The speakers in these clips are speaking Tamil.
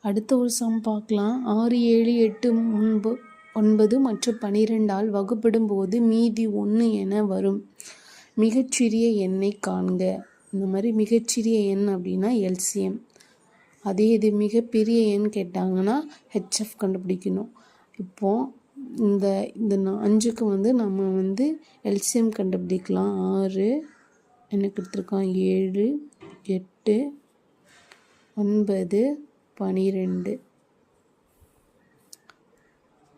அடுத்த ஒரு சம் பார்க்கலாம். 6, 7, 8, 9 மற்றும் 12ஆல் வகுப்படும் போது மீதி 1 என வரும் மிகச்சிறிய எண்ணை காண்க. இந்த மாதிரி மிகச்சிறிய எண் அப்படின்னா எல்சிஎம். அதே இது மிகப்பெரிய எண் கேட்டாங்கன்னா ஹெச்எஃப் கண்டுபிடிக்கணும். இப்போது இந்த 5க்கு நம்ம எல்சிஎம் கண்டுபிடிக்கலாம். 6 எனக்கு எடுத்துருக்கான், 7, 8, 9, 12.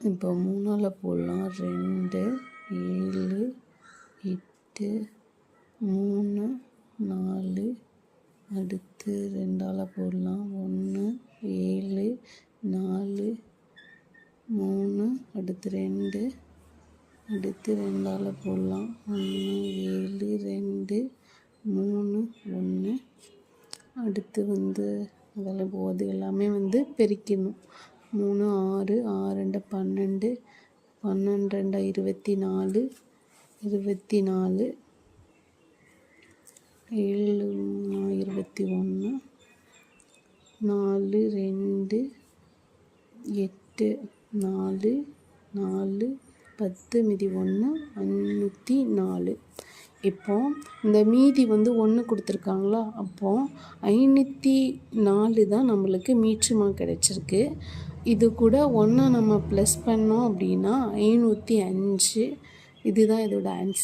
இப்போ 3ஆல் போடலாம். 2, 7, 8, 3, 4. அடுத்து 2ஆல் போடலாம். 1, 7, 4, 3. அடுத்து 2. அடுத்து 2ஆல் போடலாம். 1, 7, 2, 3, 1. அடுத்து அதில் போகுது எல்லாமே பெருக்கணும். 3, 6, 6, 2, 12, 12, 2, 24, 24, 7, 21, 4, 2, 8, 4, 4, 10, மீதி 1, 504. இப்போ இந்த மீதி 1 கொடுத்துருக்காங்களா, அப்போது 504 தான் நம்மளுக்கு மீட்சுமா கிடச்சிருக்கு. இது கூட 1 நம்ம ப்ளஸ் பண்ணோம் அப்படின்னா 505. இதுதான் இதோட ஆன்சர்.